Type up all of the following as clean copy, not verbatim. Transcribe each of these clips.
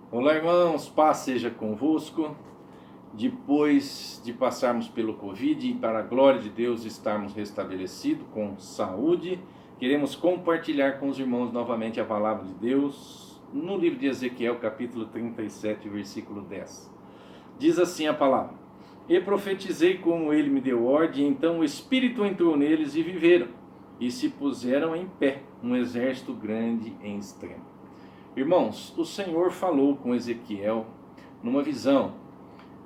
Olá, irmãos, paz seja convosco. Depois de passarmos pelo Covid e para a glória de Deus estarmos restabelecidos com saúde, queremos compartilhar com os irmãos novamente a palavra de Deus no livro de Ezequiel, capítulo 37, versículo 10. Diz assim a palavra: E profetizei como ele me deu ordem, e então o Espírito entrou neles e viveram, e se puseram em pé, um exército grande em extremo. Irmãos, o Senhor falou com Ezequiel numa visão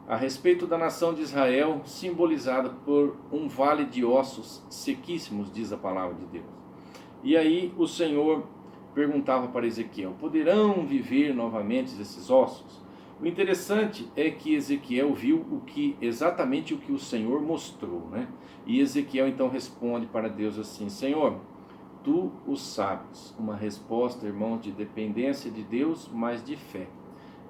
a respeito da nação de Israel, simbolizada por um vale de ossos sequíssimos, diz a palavra de Deus. E aí o Senhor perguntava para Ezequiel: poderão viver novamente esses ossos? O interessante é que Ezequiel viu exatamente o que o Senhor mostrou, né? E Ezequiel então responde para Deus assim: Senhor, tu o sabes. Uma resposta, irmão, de dependência de Deus, mas de fé.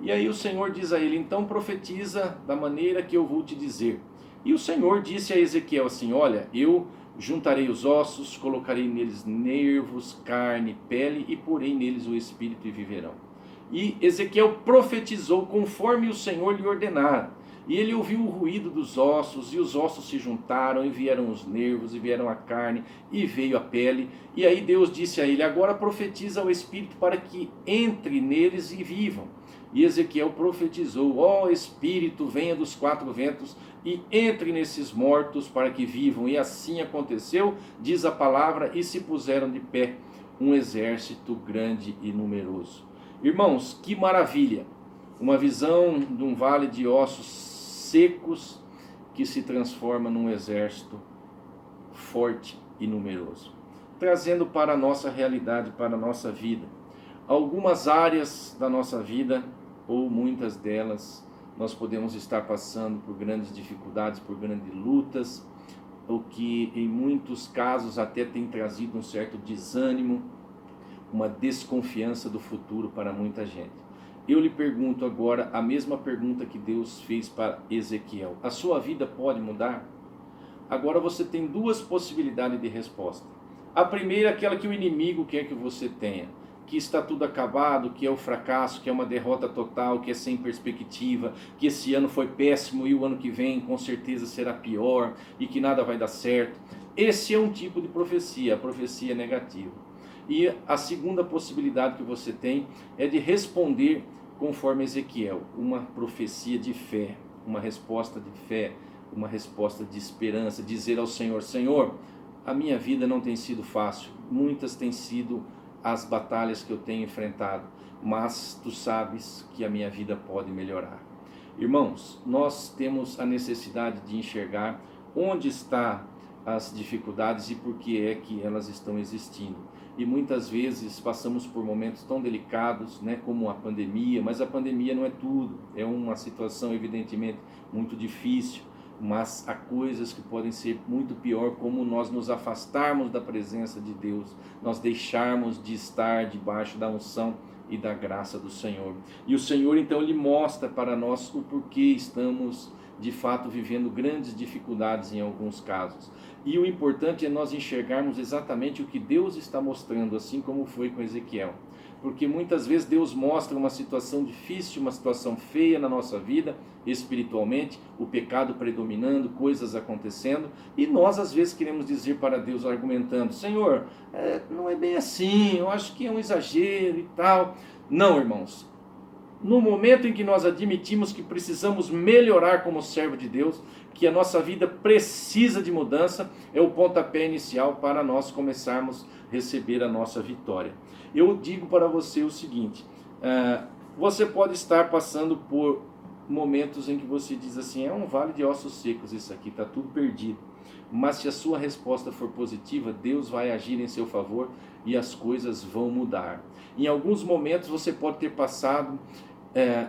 E aí o Senhor diz a ele: então profetiza da maneira que eu vou te dizer. E o Senhor disse a Ezequiel assim: olha, eu juntarei os ossos, colocarei neles nervos, carne, pele, e porei neles o espírito e viverão. E Ezequiel profetizou conforme o Senhor lhe ordenara. E ele ouviu o ruído dos ossos, e os ossos se juntaram, e vieram os nervos, e vieram a carne, e veio a pele. E aí Deus disse a ele: agora profetiza ao Espírito para que entre neles e vivam. E Ezequiel profetizou: ó Espírito, venha dos quatro ventos, e entre nesses mortos para que vivam. E assim aconteceu, diz a palavra, e se puseram de pé um exército grande e numeroso. Irmãos, que maravilha! Uma visão de um vale de ossos secos que se transforma num exército forte e numeroso, trazendo para a nossa realidade, para a nossa vida. Algumas áreas da nossa vida, ou muitas delas, nós podemos estar passando por grandes dificuldades, por grandes lutas, o que em muitos casos até tem trazido um certo desânimo, uma desconfiança do futuro para muita gente. Eu lhe pergunto agora a mesma pergunta que Deus fez para Ezequiel: a sua vida pode mudar? Agora você tem duas possibilidades de resposta. A primeira é aquela que o inimigo quer que você tenha, que está tudo acabado, que é o fracasso, que é uma derrota total, que é sem perspectiva, que esse ano foi péssimo e o ano que vem com certeza será pior e que nada vai dar certo. Esse é um tipo de profecia, a profecia negativa. E a segunda possibilidade que você tem é de responder conforme Ezequiel, uma profecia de fé, uma resposta de fé, uma resposta de esperança, dizer ao Senhor: Senhor, a minha vida não tem sido fácil, muitas têm sido as batalhas que eu tenho enfrentado, mas tu sabes que a minha vida pode melhorar. Irmãos, nós temos a necessidade de enxergar onde está as dificuldades e por que é que elas estão existindo. E muitas vezes passamos por momentos tão delicados, né, como a pandemia, mas a pandemia não é tudo, é uma situação evidentemente muito difícil, mas há coisas que podem ser muito pior, como nós nos afastarmos da presença de Deus, nós deixarmos de estar debaixo da unção e da graça do Senhor. E o Senhor então lhe mostra para nós o porquê estamos de fato vivendo grandes dificuldades em alguns casos. E o importante é nós enxergarmos exatamente o que Deus está mostrando, assim como foi com Ezequiel. Porque muitas vezes Deus mostra uma situação difícil, uma situação feia na nossa vida, espiritualmente, o pecado predominando, coisas acontecendo, e nós às vezes queremos dizer para Deus, argumentando: Senhor, não é bem assim, eu acho que é um exagero e tal. Não, irmãos. No momento em que nós admitimos que precisamos melhorar como servo de Deus, que a nossa vida precisa de mudança, é o pontapé inicial para nós começarmos a receber a nossa vitória. Eu digo para você o seguinte: você pode estar passando por momentos em que você diz assim: é um vale de ossos secos isso aqui, está tudo perdido. Mas se a sua resposta for positiva, Deus vai agir em seu favor e as coisas vão mudar. Em alguns momentos você pode ter passado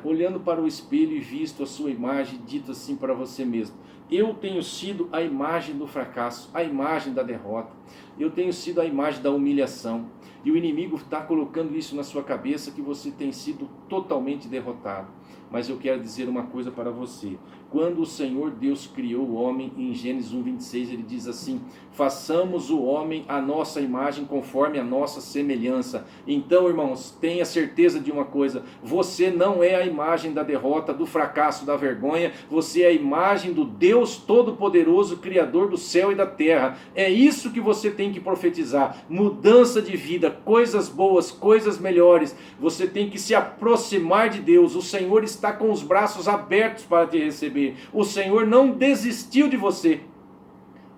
olhando para o espelho e visto a sua imagem, dito assim para você mesmo: eu tenho sido a imagem do fracasso, a imagem da derrota, eu tenho sido a imagem da humilhação, e o inimigo está colocando isso na sua cabeça, que você tem sido totalmente derrotado. mas eu quero dizer uma coisa para você. Quando o Senhor Deus criou o homem, em Gênesis 1:26, ele diz assim: façamos o homem à nossa imagem, conforme a nossa semelhança. Então, irmãos, tenha certeza de uma coisa: você não é a imagem da derrota, do fracasso, da vergonha, você é a imagem do Deus Todo-Poderoso, Criador do céu e da terra. É isso que você tem que profetizar: mudança de vida, coisas boas, coisas melhores. Você tem que se aproximar de Deus. O Senhor está com os braços abertos para te receber. O Senhor não desistiu de você.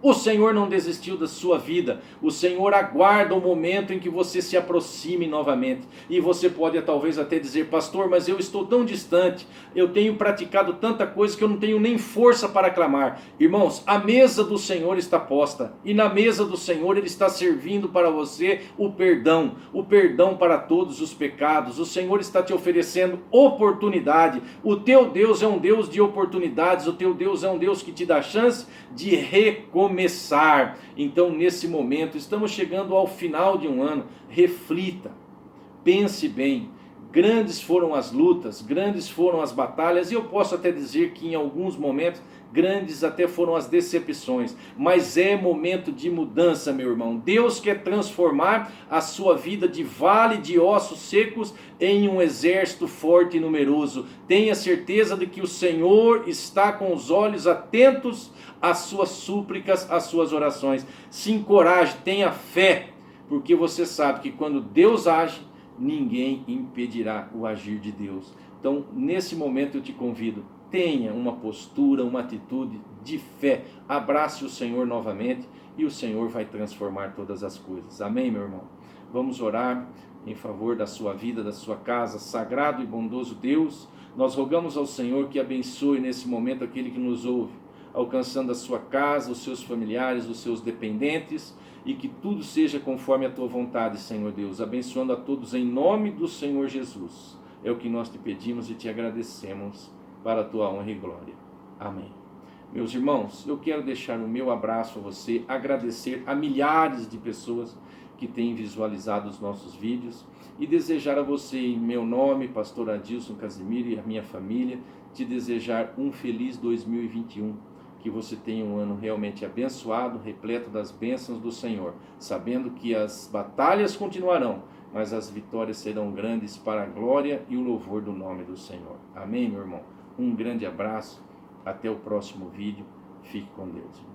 O Senhor não desistiu da sua vida. O Senhor aguarda o momento em que você se aproxime novamente. E você pode talvez até dizer: pastor, mas eu estou tão distante, eu tenho praticado tanta coisa que eu não tenho nem força para clamar. Irmãos, a mesa do Senhor está posta, e na mesa do Senhor Ele está servindo para você o perdão para todos os pecados. O Senhor está te oferecendo oportunidade. O teu Deus é um Deus de oportunidades. O teu Deus é um Deus que te dá chance de recomeçar. Então, nesse momento, estamos chegando ao final de um ano. Reflita, pense bem. Grandes foram as lutas, grandes foram as batalhas, e eu posso até dizer que em alguns momentos grandes até foram as decepções, mas é momento de mudança, meu irmão. Deus quer transformar a sua vida de vale de ossos secos em um exército forte e numeroso. Tenha certeza de que o Senhor está com os olhos atentos às suas súplicas, às suas orações. Se encoraje, tenha fé, porque você sabe que quando Deus age, ninguém impedirá o agir de Deus. Então, nesse momento eu te convido: tenha uma postura, uma atitude de fé. Abrace o Senhor novamente e o Senhor vai transformar todas as coisas. Amém, meu irmão? Vamos orar em favor da sua vida, da sua casa. Sagrado e bondoso Deus, nós rogamos ao Senhor que abençoe nesse momento aquele que nos ouve, alcançando a sua casa, os seus familiares, os seus dependentes, e que tudo seja conforme a tua vontade, Senhor Deus, abençoando a todos em nome do Senhor Jesus. É o que nós te pedimos e te agradecemos, para a tua honra e glória. Amém. Meus irmãos, eu quero deixar o meu abraço a você, agradecer a milhares de pessoas que têm visualizado os nossos vídeos e desejar a você, em meu nome, pastor Adilson Casimiro, e a minha família, te desejar um feliz 2021. Que você tenha um ano realmente abençoado, repleto das bênçãos do Senhor, sabendo que as batalhas continuarão, mas as vitórias serão grandes para a glória e o louvor do nome do Senhor. Amém, meu irmão? Um grande abraço, até o próximo vídeo, fique com Deus.